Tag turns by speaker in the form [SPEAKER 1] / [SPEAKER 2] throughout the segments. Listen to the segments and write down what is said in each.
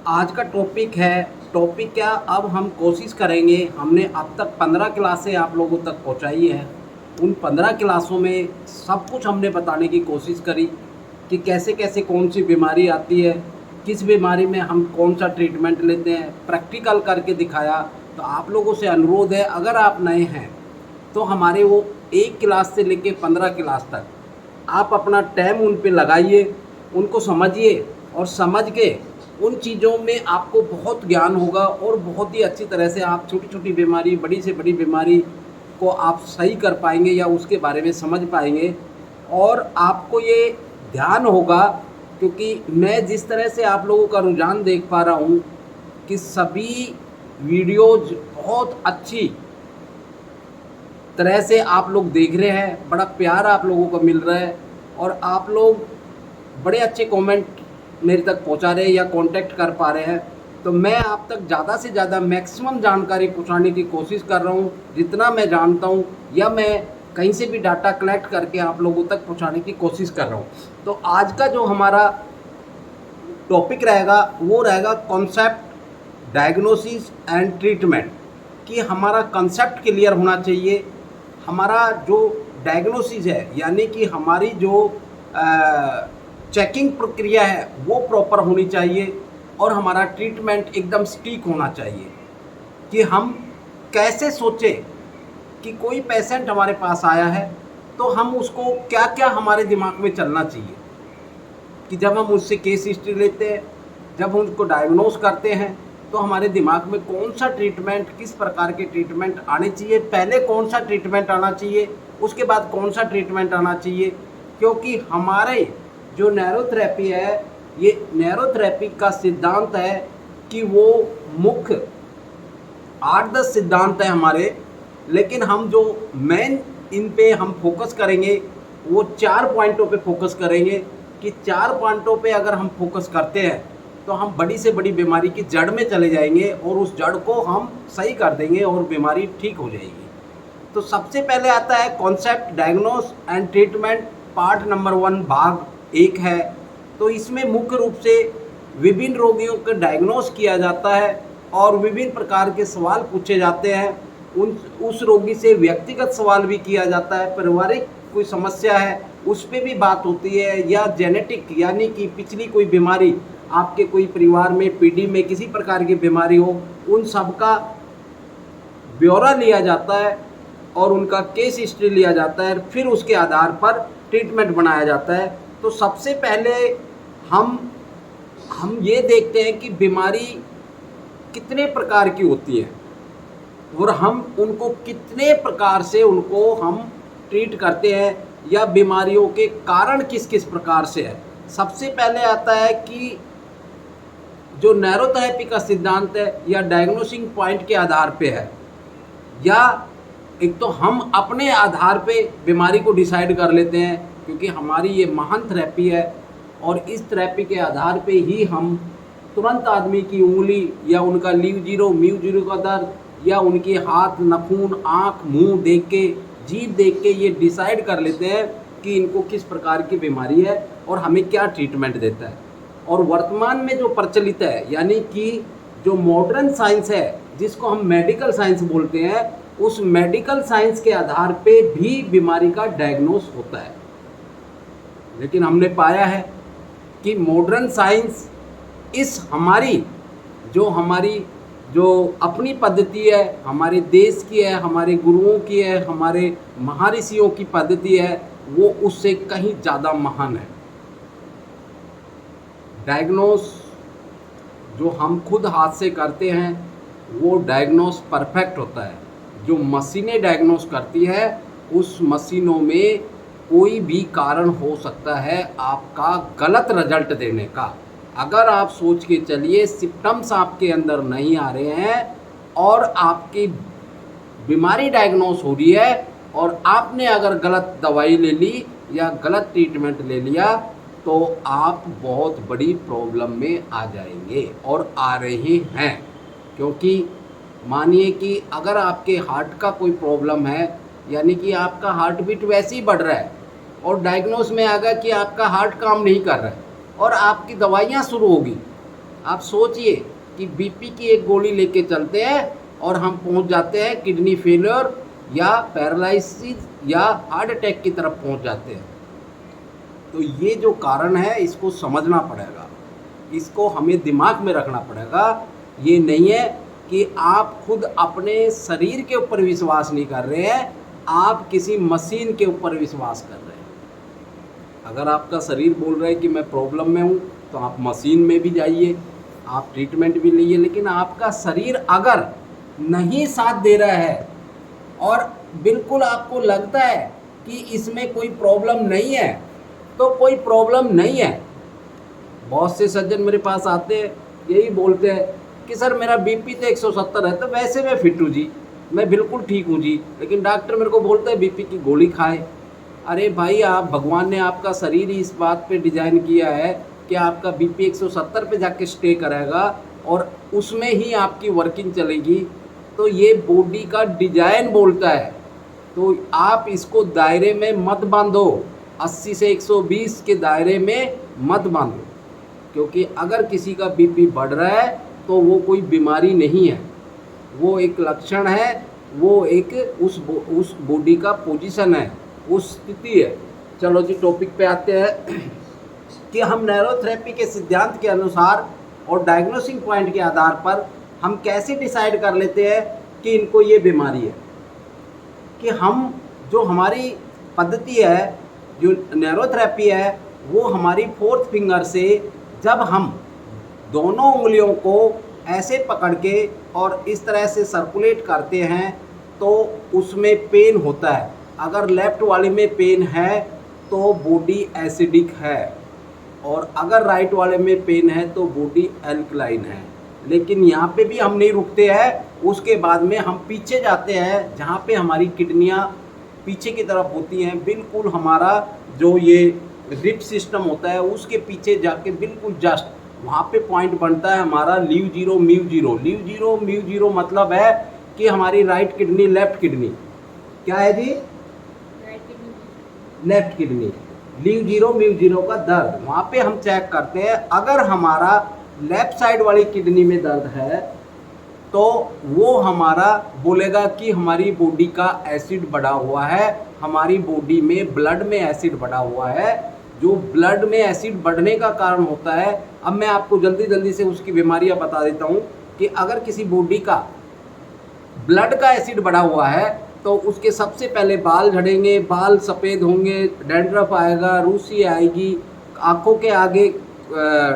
[SPEAKER 1] आज का टॉपिक क्या, अब हम कोशिश करेंगे। हमने अब तक 15 क्लासें आप लोगों तक पहुंचाई है। उन 15 क्लासों में सब कुछ हमने बताने की कोशिश करी कि कैसे कैसे कौन सी बीमारी आती है, किस बीमारी में हम कौन सा ट्रीटमेंट लेते हैं, प्रैक्टिकल करके दिखाया। तो आप लोगों से अनुरोध है, अगर आप नए हैं तो हमारे वो 1 क्लास से लेके 15 क्लास तक आप अपना टाइम उन पे लगाइए, उनको समझिए और समझ के उन चीज़ों में आपको बहुत ज्ञान होगा और बहुत ही अच्छी तरह से आप छोटी छोटी बीमारी, बड़ी से बड़ी बीमारी को आप सही कर पाएंगे या उसके बारे में समझ पाएंगे। और आपको ये ध्यान होगा, क्योंकि मैं जिस तरह से आप लोगों का रुझान देख पा रहा हूँ कि सभी वीडियोज़ बहुत अच्छी तरह से आप लोग देख रहे हैं, बड़ा प्यार आप लोगों को मिल रहा है और आप लोग बड़े अच्छे कमेंट मेरे तक पहुंचा रहे हैं या कांटेक्ट कर पा रहे हैं। तो मैं आप तक ज़्यादा से ज़्यादा मैक्सिमम जानकारी पहुंचाने की कोशिश कर रहा हूं, जितना मैं जानता हूं या मैं कहीं से भी डाटा कलेक्ट करके आप लोगों तक पहुंचाने की कोशिश कर रहा हूं। तो आज का जो हमारा टॉपिक रहेगा वो रहेगा कॉन्सेप्ट, डायग्नोसिस एंड ट्रीटमेंट। कि हमारा कंसेप्ट क्लियर होना चाहिए, हमारा जो डायग्नोसिस है यानी कि हमारी जो चेकिंग प्रक्रिया है वो प्रॉपर होनी चाहिए और हमारा ट्रीटमेंट एकदम सटीक होना चाहिए। कि हम कैसे सोचें कि कोई पेशेंट हमारे पास आया है तो हम उसको क्या क्या हमारे दिमाग में चलना चाहिए कि जब हम उससे केस हिस्ट्री लेते हैं, जब हम उसको डायग्नोस करते हैं तो हमारे दिमाग में कौन सा ट्रीटमेंट, किस प्रकार के ट्रीटमेंट आने चाहिए, पहले कौन सा ट्रीटमेंट आना चाहिए, उसके बाद कौन सा ट्रीटमेंट आना चाहिए। क्योंकि हमारे जो नैरोथेरेपी है, ये नैरोथेरेपी का सिद्धांत है कि वो मुख्य 8-10 सिद्धांत है हमारे, लेकिन हम जो मेन इन पे हम फोकस करेंगे वो 4 पॉइंटों पे फोकस करेंगे। कि 4 पॉइंटों पे अगर हम फोकस करते हैं तो हम बड़ी से बड़ी बीमारी की जड़ में चले जाएंगे और उस जड़ को हम सही कर देंगे और बीमारी ठीक हो जाएगी। तो सबसे पहले आता है concept, diagnose and treatment, part number 1 भाग 1 है। तो इसमें मुख्य रूप से विभिन्न रोगियों को डायग्नोस किया जाता है और विभिन्न प्रकार के सवाल पूछे जाते हैं। उस रोगी से व्यक्तिगत सवाल भी किया जाता है, पारिवारिक कोई समस्या है उस पर भी बात होती है, या जेनेटिक यानी कि पिछली कोई बीमारी आपके कोई परिवार में, पीढ़ी में किसी प्रकार की बीमारी हो, उन सब का ब्यौरा लिया जाता है और उनका केस हिस्ट्री लिया जाता है, फिर उसके आधार पर ट्रीटमेंट बनाया जाता है। तो सबसे पहले हम ये देखते हैं कि बीमारी कितने प्रकार की होती है और हम उनको कितने प्रकार से उनको हम ट्रीट करते हैं या बीमारियों के कारण किस किस प्रकार से है। सबसे पहले आता है कि जो नैरोथेरेपी का सिद्धांत है या डायग्नोसिंग पॉइंट के आधार पे है, या एक तो हम अपने आधार पे बीमारी को डिसाइड कर लेते हैं, क्योंकि हमारी ये महान थेरेपी है और इस थेरेपी के आधार पे ही हम तुरंत आदमी की उंगली या उनका लीव जीरो म्यू जीरो का दर्द या उनके हाथ, नाखून, आँख, मुंह देख के, जीभ देख के ये डिसाइड कर लेते हैं कि इनको किस प्रकार की बीमारी है और हमें क्या ट्रीटमेंट देता है। और वर्तमान में जो प्रचलित है यानी कि जो मॉडर्न साइंस है जिसको हम मेडिकल साइंस बोलते हैं, उस मेडिकल साइंस के आधार पे भी बीमारी का डायग्नोस होता है। लेकिन हमने पाया है कि मॉडर्न साइंस इस हमारी जो अपनी पद्धति है, हमारे देश की है, हमारे गुरुओं की है, हमारे महर्षियों की पद्धति है, वो उससे कहीं ज़्यादा महान है। डायग्नोस जो हम खुद हाथ से करते हैं वो डायग्नोस परफेक्ट होता है। जो मशीनें डायग्नोस करती है उस मशीनों में कोई भी कारण हो सकता है आपका गलत रिजल्ट देने का। अगर आप सोच के चलिए सिम्टम्स आपके अंदर नहीं आ रहे हैं और आपकी बीमारी डायग्नोस हो रही है और आपने अगर गलत दवाई ले ली या गलत ट्रीटमेंट ले लिया तो आप बहुत बड़ी प्रॉब्लम में आ जाएंगे और आ रहे हैं। क्योंकि मानिए कि अगर आपके हार्ट का कोई प्रॉब्लम है, यानी कि आपका हार्ट बीट वैसे ही बढ़ रहा है और डायग्नोस में आ गया कि आपका हार्ट काम नहीं कर रहा है और आपकी दवाइयाँ शुरू होगी, आप सोचिए कि बीपी की एक गोली लेके चलते हैं और हम पहुंच जाते हैं किडनी फेलियर या पैरालिसिस या हार्ट अटैक की तरफ पहुंच जाते हैं। तो ये जो कारण है इसको समझना पड़ेगा, इसको हमें दिमाग में रखना पड़ेगा। ये नहीं है कि आप खुद अपने शरीर के ऊपर विश्वास नहीं कर रहे हैं, आप किसी मशीन के ऊपर विश्वास कर रहे हैं। अगर आपका शरीर बोल रहा है कि मैं प्रॉब्लम में हूँ तो आप मशीन में भी जाइए, आप ट्रीटमेंट भी लीजिए, लेकिन आपका शरीर अगर नहीं साथ दे रहा है और बिल्कुल आपको लगता है कि इसमें कोई प्रॉब्लम नहीं है तो कोई प्रॉब्लम नहीं है। बहुत से सज्जन मेरे पास आते हैं, यही बोलते हैं कि सर मेरा बीपी तो 170 है, तो वैसे मैं फिट हूँ जी, मैं बिल्कुल ठीक हूँ जी, लेकिन डॉक्टर मेरे को बोलता है बीपी की गोली खाए। अरे भाई, आप भगवान ने आपका शरीर ही इस बात पे डिज़ाइन किया है कि आपका बीपी 170 पे जाके स्टे करेगा और उसमें ही आपकी वर्किंग चलेगी। तो ये बॉडी का डिजाइन बोलता है, तो आप इसको दायरे में मत बांधो, 80 से 120 के दायरे में मत बांधो, क्योंकि अगर किसी का बीपी बढ़ रहा है तो वो कोई बीमारी नहीं है, वो एक लक्षण है, वो एक उस बॉडी का पोजीशन है, उस स्थिति है। चलो जी टॉपिक पे आते हैं कि हम न्यूरोथेरेपी के सिद्धांत के अनुसार और डायग्नोसिंग पॉइंट के आधार पर हम कैसे डिसाइड कर लेते हैं कि इनको ये बीमारी है। कि हम जो हमारी पद्धति है, जो न्यूरोथेरेपी है, वो हमारी फोर्थ फिंगर से जब हम दोनों उंगलियों को ऐसे पकड़ के और इस तरह से सर्कुलेट करते हैं तो उसमें पेन होता है। अगर लेफ्ट वाले में पेन है तो बॉडी एसिडिक है, और अगर राइट वाले में पेन है तो बॉडी एल्कलाइन है। लेकिन यहाँ पे भी हम नहीं रुकते हैं, उसके बाद में हम पीछे जाते हैं जहाँ पे हमारी किडनियाँ पीछे की तरफ होती हैं। बिल्कुल हमारा जो ये रिप सिस्टम होता है उसके पीछे जाके बिल्कुल जस्ट वहाँ पे पॉइंट बनता है हमारा leave zero mu zero. Leave zero mu zero मतलब है कि हमारी राइट किडनी लेफ्ट किडनी, क्या है जी, लेफ्ट किडनी, लीव जीरो म्यू जीरो का दर्द वहाँ पे हम चेक करते हैं। अगर हमारा लेफ्ट साइड वाली किडनी में दर्द है तो वो हमारा बोलेगा कि हमारी बॉडी का एसिड बढ़ा हुआ है, हमारी बॉडी में ब्लड में एसिड बढ़ा हुआ है। जो ब्लड में एसिड बढ़ने का कारण होता है, अब मैं आपको जल्दी जल्दी से उसकी बीमारियां बता देता हूँ कि अगर किसी बॉडी का ब्लड का एसिड बढ़ा हुआ है तो उसके सबसे पहले बाल झड़ेंगे, बाल सफ़ेद होंगे, डैंड्रफ आएगा, रूसी आएगी, आँखों के आगे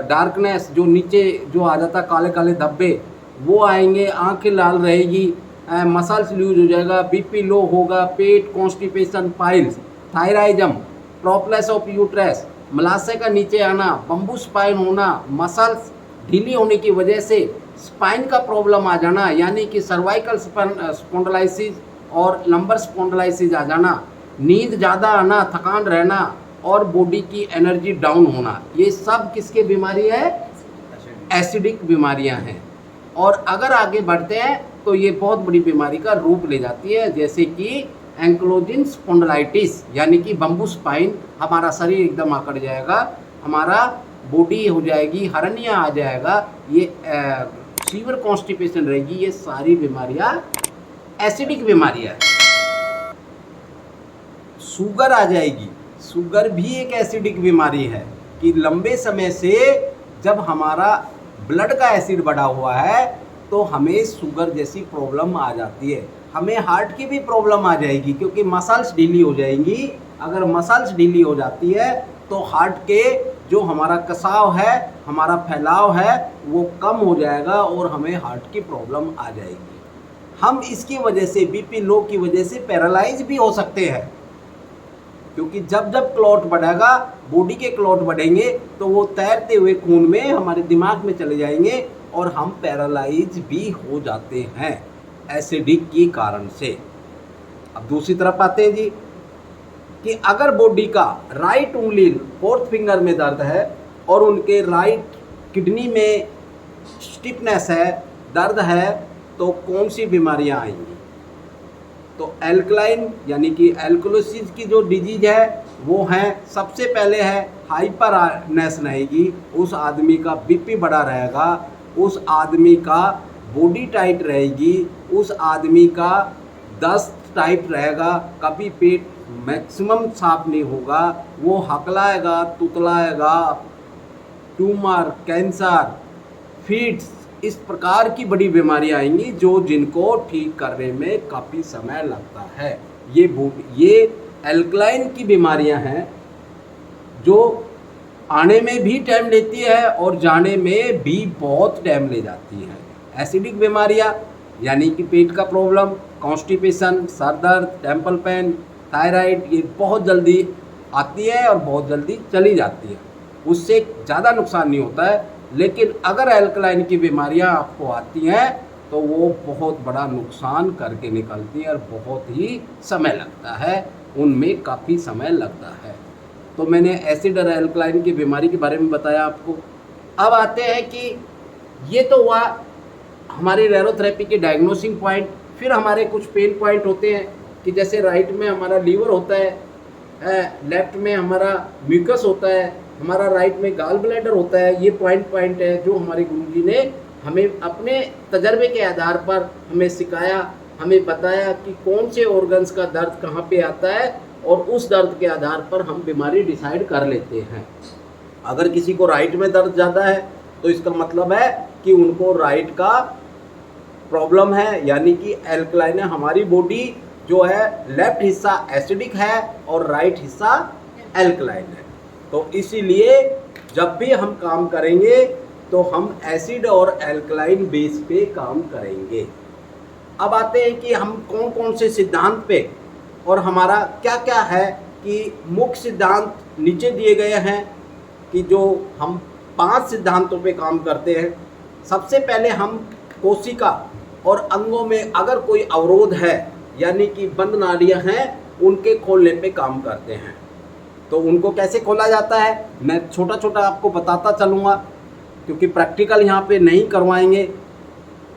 [SPEAKER 1] डार्कनेस जो नीचे जो आ जाता काले काले धब्बे वो आएंगे, आंखें लाल रहेगी, मसल्स लूज हो जाएगा, बीपी लो होगा, पेट कॉन्स्टिपेशन, पाइल्स, थायराइजम, प्रोप्लेस ऑफ यूट्रस, मलाशय का नीचे आना, बम्बू स्पाइन होना, मसल्स ढीली होने की वजह से स्पाइन का प्रॉब्लम आ जाना, यानी कि सर्वाइकल स्पॉन्डिलाइसिस और लंबर स्पॉन्डिलाइसिस आ जाना, नींद ज़्यादा आना, थकान रहना और बॉडी की एनर्जी डाउन होना, ये सब किसके बीमारी है, एसिडिक बीमारियां हैं। और अगर आगे बढ़ते हैं तो ये बहुत बड़ी बीमारी का रूप ले जाती है, जैसे कि एंक्लोजिन स्पॉन्डिलाइटिस, यानी कि बम्बू स्पाइन, हमारा शरीर एकदम आकड़ जाएगा, हमारा बॉडी हो जाएगी, हर्निया आ जाएगा, ये सीवियर कॉन्स्टिपेशन रहेगी। ये सारी बीमारियां एसिडिक बीमारियां हैं। शुगर आ जाएगी, शुगर भी एक एसिडिक बीमारी है कि लंबे समय से जब हमारा ब्लड का एसिड बढ़ा हुआ है तो हमें शुगर जैसी प्रॉब्लम आ जाती है। हमें हार्ट की भी प्रॉब्लम आ जाएगी क्योंकि मसल्स ढीली हो जाएंगी। अगर मसल्स ढीली हो जाती है तो हार्ट के जो हमारा कसाव है, हमारा फैलाव है, वो कम हो जाएगा और हमें हार्ट की प्रॉब्लम आ जाएगी। हम इसकी वजह से बीपी लो की वजह से पैरालाइज भी हो सकते हैं, क्योंकि जब जब क्लॉट बढ़ेगा, बॉडी के क्लॉट बढ़ेंगे तो वो तैरते हुए खून में हमारे दिमाग में चले जाएंगे और हम पैरालाइज भी हो जाते हैं एसिडिक के कारण से। अब दूसरी तरफ आते हैं जी कि अगर बॉडी का राइट उंगली फोर्थ फिंगर में दर्द है और उनके राइट किडनी में स्टिफनेस है, दर्द है, तो कौन सी बीमारियां आएंगी? तो एल्कलाइन यानी कि एल्कोलोसिस की जो डिजीज है वो हैं, सबसे पहले है हाइपरनेस रहेगी, उस आदमी का बीपी बढ़ा रहेगा, उस आदमी का बॉडी टाइट रहेगी, उस आदमी का दस्त टाइट रहेगा, कभी पेट मैक्सिमम साफ नहीं होगा, वो हकलाएगा, तुतलाएगा, ट्यूमर, कैंसर, फिट्स, इस प्रकार की बड़ी बीमारियां आएंगी जो जिनको ठीक करने में काफ़ी समय लगता है। ये एल्कलाइन की बीमारियां हैं जो आने में भी टाइम लेती है और जाने में भी बहुत टाइम ले जाती है। एसिडिक बीमारियां यानी कि पेट का प्रॉब्लम, कॉन्स्टिपेशन, सर दर्द, टेम्पल पेन, थायराइड, ये बहुत जल्दी आती है और बहुत जल्दी चली जाती है, उससे ज़्यादा नुकसान नहीं होता है। लेकिन अगर एल्कलाइन की बीमारियां आपको आती हैं तो वो बहुत बड़ा नुकसान करके निकलती है और बहुत ही समय लगता है, उनमें काफ़ी समय लगता है। तो मैंने एसिड और एल्कलाइन की बीमारी के बारे में बताया आपको। अब आते हैं कि ये तो हुआ हमारी रेरोथेरेपी के डायग्नोसिंग पॉइंट। फिर हमारे कुछ पेन पॉइंट होते हैं कि जैसे राइट में हमारा लीवर होता है, लेफ्ट में हमारा म्यूकस होता है, हमारा राइट में गाल ब्लैडर होता है। ये पॉइंट है जो हमारे गुरुजी ने हमें अपने तजर्बे के आधार पर हमें सिखाया, हमें बताया कि कौन से ऑर्गन्स का दर्द कहाँ पे आता है और उस दर्द के आधार पर हम बीमारी डिसाइड कर लेते हैं। अगर किसी को राइट में दर्द ज़्यादा है तो इसका मतलब है कि उनको राइट का प्रॉब्लम है, यानी कि एल्कलाइन है। हमारी बॉडी जो है लेफ्ट हिस्सा एसिडिक है और राइट हिस्सा एल्कलाइन है। तो इसीलिए जब भी हम काम करेंगे तो हम एसिड और एल्कलाइन बेस पे काम करेंगे। अब आते हैं कि हम कौन कौन से सिद्धांत पे और हमारा क्या क्या है कि मुख्य सिद्धांत नीचे दिए गए हैं कि जो हम 5 सिद्धांतों पे काम करते हैं। सबसे पहले हम कोशिका और अंगों में अगर कोई अवरोध है यानी कि बंद नाड़ियां हैं, उनके खोलने पे काम करते हैं। तो उनको कैसे खोला जाता है मैं छोटा छोटा आपको बताता चलूँगा, क्योंकि प्रैक्टिकल यहाँ पे नहीं करवाएंगे।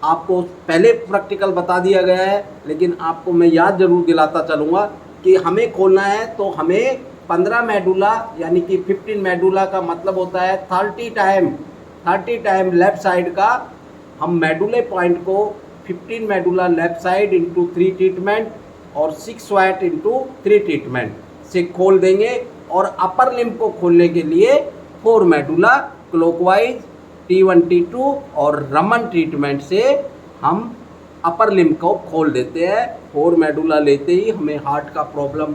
[SPEAKER 1] आपको पहले प्रैक्टिकल बता दिया गया है, लेकिन आपको मैं याद जरूर दिलाता चलूँगा कि हमें खोलना है तो हमें 15 मेडुला यानी कि 15 मेडुला का मतलब होता है 30 टाइम लेफ्ट साइड का हम मेडुले पॉइंट को 15 medulla left side into 3 treatment और 6 स्वैट इंटू 3 ट्रीटमेंट से खोल देंगे। और अपर लिम्ब को खोलने के लिए 4 मेडुला क्लॉकवाइज T1 T2 और रमन ट्रीटमेंट से हम अपर लिम्ब को खोल देते हैं। 4 मेडुला लेते ही हमें हार्ट का प्रॉब्लम,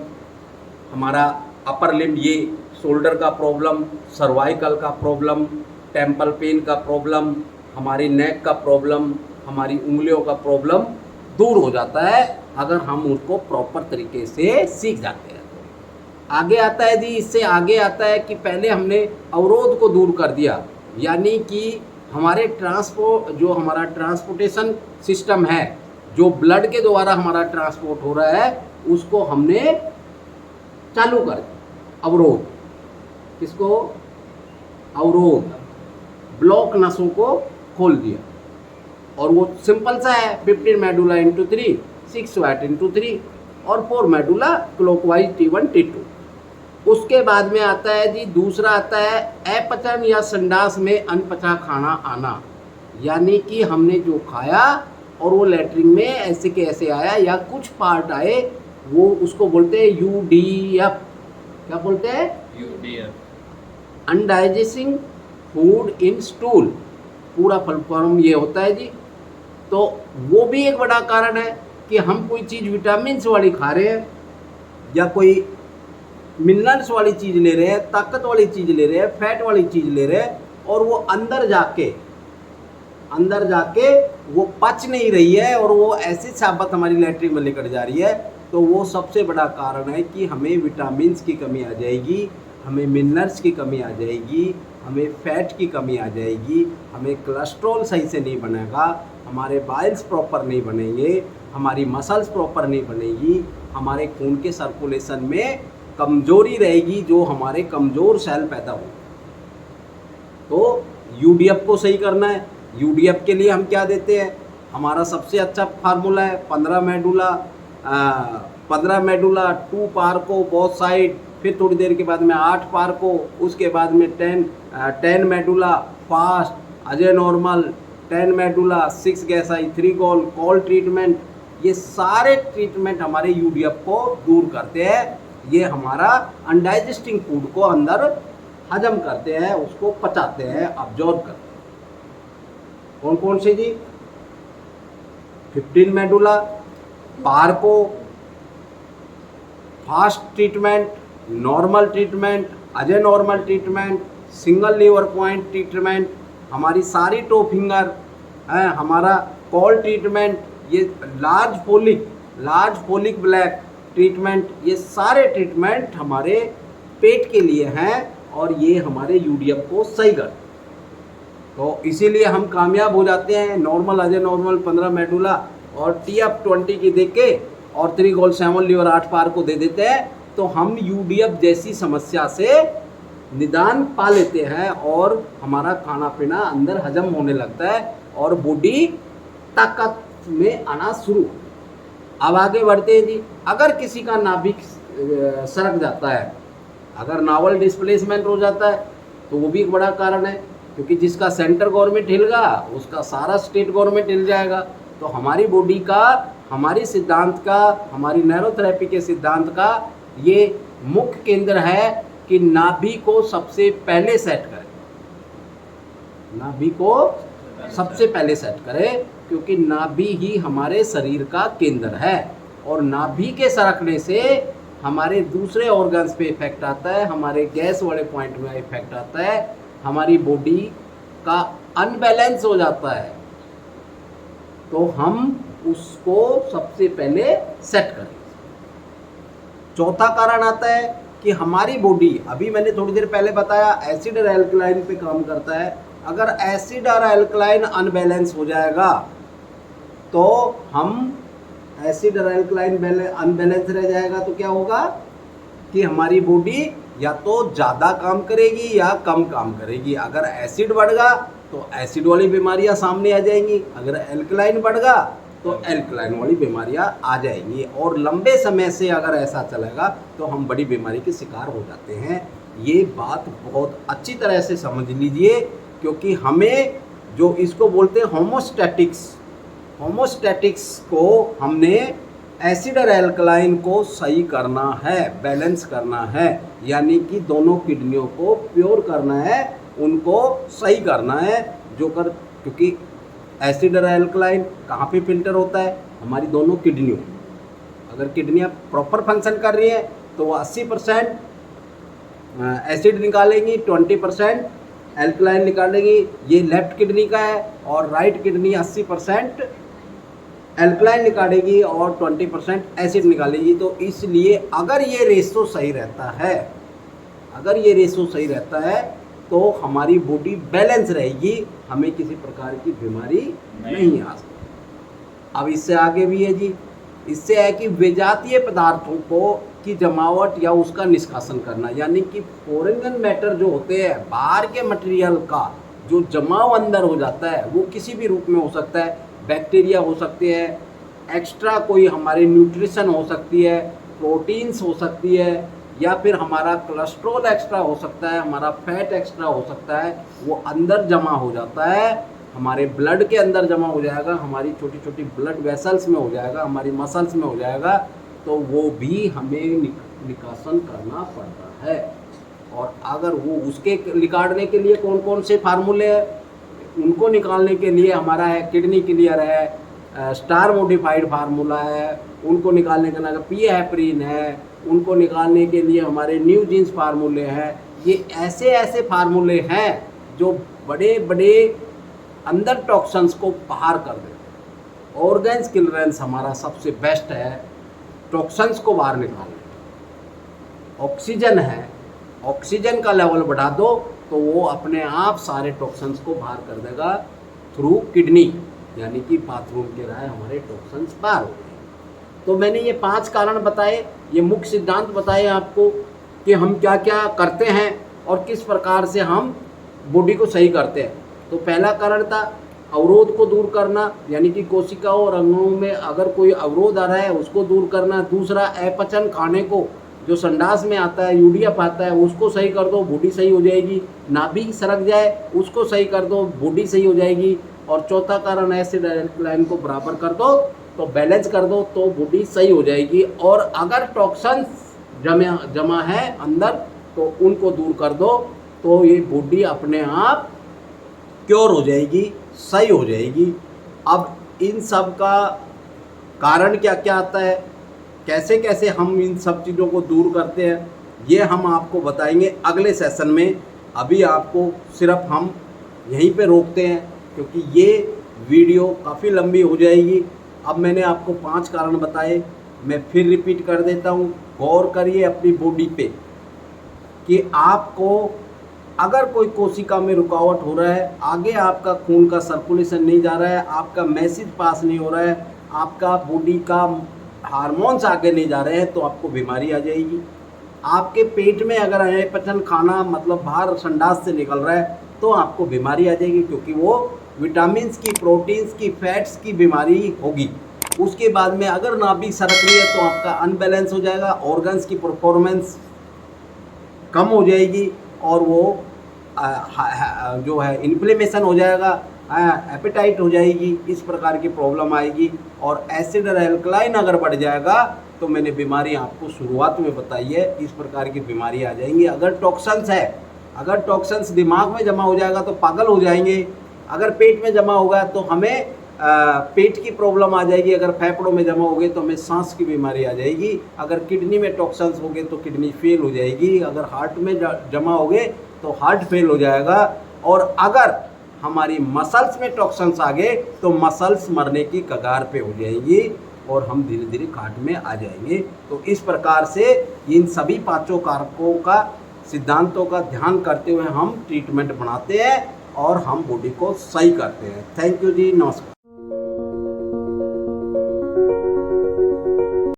[SPEAKER 1] हमारा अपर लिम्ब, ये शोल्डर का प्रॉब्लम, सर्वाइकल का प्रॉब्लम, टेम्पल पेन का प्रॉब्लम, हमारी नेक का प्रॉब्लम, हमारी उंगलियों का प्रॉब्लम दूर हो जाता है अगर हम उसको प्रॉपर तरीके से सीख जाते हैं। आगे आता है जी, इससे आगे आता है कि पहले हमने अवरोध को दूर कर दिया, यानी कि हमारे जो हमारा ट्रांसपोर्टेशन सिस्टम है, जो ब्लड के द्वारा हमारा ट्रांसपोर्ट हो रहा है, उसको हमने चालू कर दिया। अवरोध, किसको? अवरोध, ब्लॉक नसों को खोल दिया। और वो सिंपल सा है, 15 मेडुला इंटू 3, 6 वैट इंटू 3 और 4 मेडुला क्लॉकवाइज T1 T2। उसके बाद में आता है जी, दूसरा आता है अपचन या संडास में अनपचा खाना आना, यानी कि हमने जो खाया और वो लैट्रिन में ऐसे के ऐसे आया या कुछ पार्ट आए, वो उसको बोलते हैं UDF। क्या बोलते हैं? UDF, अनडाइजेस्टिंग फूड इन स्टूल, पूरा फुल फॉर्म ये होता है जी। तो वो भी एक बड़ा कारण है कि हम कोई चीज़ विटामिन वाली खा रहे हैं या कोई मिनरल्स वाली चीज़ ले रहे हैं, ताकत वाली चीज़ ले रहे हैं, फैट वाली चीज़ ले रहे हैं, और वो अंदर जाके वो पच नहीं रही है और वो ऐसी साबत हमारी लैट्रिन में लेकर जा रही है। तो वो सबसे बड़ा कारण है कि हमें विटामिन्स की कमी आ जाएगी, हमें मिनरल्स की कमी आ जाएगी, हमें फैट की कमी आ जाएगी, हमें कोलेस्ट्रॉल सही से नहीं बनेगा, हमारे बाइल्स प्रॉपर नहीं बनेंगे, हमारी मसल्स प्रॉपर नहीं बनेगी, हमारे खून के सर्कुलेशन में कमजोरी रहेगी, जो हमारे कमज़ोर सेल पैदा हो। तो UDF को सही करना है। UDF के लिए हम क्या देते हैं? हमारा सबसे अच्छा फार्मूला है 15 मेडुला 2 पार्को बोथ साइड फिर थोड़ी देर के बाद में 8 पार्को, उसके बाद में 10 medulla fast Ajay normal, 10 medulla 6 गैसाई 3 call treatment. ये सारे ट्रीटमेंट हमारे यूडीएफ को दूर करते हैं। ये हमारा अनडाइजेस्टिंग फूड को अंदर हजम करते हैं, उसको पचाते हैं, अब्जॉर्ब करते हैं। कौन कौन से जी? 15 मेडुला, पार्को, fast treatment, normal treatment, Ajay normal treatment, single liver point treatment, हमारी सारी टो फिंगर है, हमारा कॉल ट्रीटमेंट, ये लार्ज फोलिक ब्लैक ट्रीटमेंट, ये सारे ट्रीटमेंट हमारे पेट के लिए हैं और ये हमारे यूडीएफ को सही करते हैं। तो इसीलिए हम कामयाब हो जाते हैं। नॉर्मल अजय नॉर्मल 15 मेडुला और TF 20 की देख के और 3 कॉल 7 लीवर 8 पार को दे देते हैं, तो हम यूडीएफ जैसी समस्या से निदान पा लेते हैं और हमारा खाना पीना अंदर हजम होने लगता है और बॉडी ताकत में आना शुरू। अब आगे बढ़ते हैं जी। अगर किसी का नाभिक सरक जाता है, अगर नावल डिस्प्लेसमेंट हो जाता है, तो वो भी एक बड़ा कारण है, क्योंकि जिसका सेंटर गवर्नमेंट हिल गया उसका सारा स्टेट गवर्नमेंट हिल जाएगा। तो हमारी बॉडी का, हमारी सिद्धांत का, हमारी नैरोथेरेपी के सिद्धांत का ये मुख्य केंद्र है कि नाभि को सबसे पहले सेट करें, नाभि को सबसे पहले सेट करें, क्योंकि नाभि ही हमारे शरीर का केंद्र है और नाभि के सरकने से हमारे दूसरे ऑर्गन्स पे इफेक्ट आता है, हमारे गैस वाले पॉइंट में इफेक्ट आता है, हमारी बॉडी का अनबैलेंस हो जाता है। तो हम उसको सबसे पहले सेट करें। चौथा कारण आता है कि हमारी बॉडी, अभी मैंने थोड़ी देर पहले बताया, एसिड और एल्कलाइन पे काम करता है। अगर एसिड और एल्कलाइन अनबैलेंस हो जाएगा तो हम एसिड और एल्कलाइन अनबैलेंस रह जाएगा तो क्या होगा कि हमारी बॉडी या तो ज़्यादा काम करेगी या कम काम करेगी। अगर एसिड बढ़ गया तो एसिड वाली बीमारियां सामने आ जाएंगी, अगर एल्कलाइन बढ़ गया तो एल्कलाइन वाली बीमारियां आ जाएंगी, और लंबे समय से अगर ऐसा चलेगा तो हम बड़ी बीमारी के शिकार हो जाते हैं। ये बात बहुत अच्छी तरह से समझ लीजिए, क्योंकि हमें जो इसको बोलते हैं होमोस्टैटिक्स को हमने एसिड और एल्कलाइन को सही करना है, बैलेंस करना है, यानी कि दोनों किडनियों को प्योर करना है, उनको सही करना है। क्योंकि एसिड और एल्कलाइन कहाँ पे फिल्टर होता है? हमारी दोनों किडनियों। अगर किडनियाँ प्रॉपर फंक्शन कर रही हैं तो वो 80% एसिड निकालेंगी, 20% एल्कलाइन निकालेंगी। ये लेफ्ट किडनी का है, और राइट किडनी 80% एल्कलाइन निकालेगी और 20% एसिड निकालेगी। तो इसलिए अगर ये रेशो सही रहता है तो हमारी बॉडी बैलेंस रहेगी, हमें किसी प्रकार की बीमारी नहीं आ सकती। अब इससे आगे भी है जी, इससे है कि विजातीय पदार्थों को की जमावट या उसका निष्कासन करना, यानी कि फॉरेन मैटर जो होते हैं, बाहर के मटेरियल का जो जमाव अंदर हो जाता है, वो किसी भी रूप में हो सकता है। बैक्टीरिया हो सकते हैं, एक्स्ट्रा कोई हमारी न्यूट्रिशन हो सकती है, प्रोटीन्स हो सकती है, या फिर हमारा कोलेस्ट्रॉल एक्स्ट्रा हो सकता है, हमारा फैट एक्स्ट्रा हो सकता है, वो अंदर जमा हो जाता है, हमारे ब्लड के अंदर जमा हो जाएगा, हमारी छोटी छोटी ब्लड वेसल्स में हो जाएगा, हमारी मसल्स में हो जाएगा। तो वो भी हमें निकासन करना पड़ता है। और अगर वो उसके निकालने के लिए कौन कौन से फार्मूले हैं, उनको निकालने के लिए हमारा है किडनी क्लियर है, स्टार मोडिफाइड फार्मूला है, उनको निकालने का ना पी हेपरिन है, उनको निकालने के लिए हमारे न्यू जीन्स फार्मूले हैं। ये ऐसे ऐसे फार्मूले हैं जो बड़े बड़े अंदर टॉक्सिन्स को बाहर कर देते हैं। ऑर्गन्स क्लियरेंस हमारा सबसे बेस्ट है टॉक्सिन्स को बाहर निकालने। ऑक्सीजन है, ऑक्सीजन का लेवल बढ़ा दो तो वो अपने आप सारे टॉक्सिन्स को बाहर कर देगा थ्रू किडनी, यानी कि बाथरूम के राह हमारे टॉक्सिन्स बाहर हो गए। तो मैंने ये 5 कारण बताए, ये मुख्य सिद्धांत बताए आपको कि हम क्या क्या करते हैं और किस प्रकार से हम बॉडी को सही करते हैं। तो पहला कारण था अवरोध को दूर करना, यानी कि कोशिकाओं और अंगों में अगर कोई अवरोध आ रहा है उसको दूर करना। दूसरा अपचन, खाने को जो संडास में आता है, यूडीएफ आता है, उसको सही कर दो, बॉडी सही हो जाएगी। नाभि सरक जाए, उसको सही कर दो, बॉडी सही हो जाएगी। और चौथा कारण एसिड एल्कलाइन को बराबर कर दो, तो बैलेंस कर दो, तो बॉडी सही हो जाएगी। और अगर टॉक्सिन्स जमा है अंदर, तो उनको दूर कर दो, तो ये बॉडी अपने आप क्योर हो जाएगी, सही हो जाएगी। अब इन सब का कारण क्या क्या आता है, कैसे कैसे हम इन सब चीज़ों को दूर करते हैं, ये हम आपको बताएंगे अगले सेशन में। अभी आपको सिर्फ हम यहीं पे रोकते हैं, क्योंकि ये वीडियो काफ़ी लंबी हो जाएगी। अब मैंने आपको 5 कारण बताए, मैं फिर रिपीट कर देता हूँ। गौर करिए अपनी बॉडी पे कि आपको अगर कोई कोशिका में रुकावट हो रहा है, आगे आपका खून का सर्कुलेशन नहीं जा रहा है, आपका मैसेज पास नहीं हो रहा है, आपका बॉडी का हार्मोन्स आगे नहीं जा रहे हैं, तो आपको बीमारी आ जाएगी। आपके पेट में अगर अनपचन खाना मतलब बाहर संडास से निकल रहा है, तो आपको बीमारी आ जाएगी, क्योंकि वो विटामिन्स की, प्रोटीन्स की, फैट्स की बीमारी होगी। उसके बाद में अगर नाभि सरक रही है, तो आपका अनबैलेंस हो जाएगा, ऑर्गन्स की परफॉर्मेंस कम हो जाएगी, और वो जो है इन्फ्लेमेशन हो जाएगा, एपेटाइट हो जाएगी, इस प्रकार की प्रॉब्लम आएगी। और एसिड और एल्कलाइन अगर बढ़ जाएगा, तो मैंने बीमारी आपको शुरुआत में बताई है, इस प्रकार की बीमारी आ जाएंगी। अगर टॉक्सिन्स है, अगर टॉक्सिन्स दिमाग में जमा हो जाएगा तो पागल हो जाएंगे। अगर पेट में जमा होगा तो हमें पेट की प्रॉब्लम आ जाएगी। अगर फेफड़ों में जमा हो गए तो हमें सांस की बीमारी आ जाएगी। अगर किडनी में टॉक्सिन्स हो गए तो किडनी फेल हो जाएगी। अगर हार्ट में जमा हो गए तो हार्ट फेल हो जाएगा। और अगर हमारी मसल्स में टॉक्सिन्स आ गए तो मसल्स मरने की कगार पे हो जाएंगी, और हम धीरे धीरे घाट में आ जाएंगे। तो इस प्रकार से इन सभी 5 कारकों का, सिद्धांतों का ध्यान करते हुए हम ट्रीटमेंट बनाते हैं और हम बॉडी को सही करते हैं। थैंक यू जी, नमस्कार।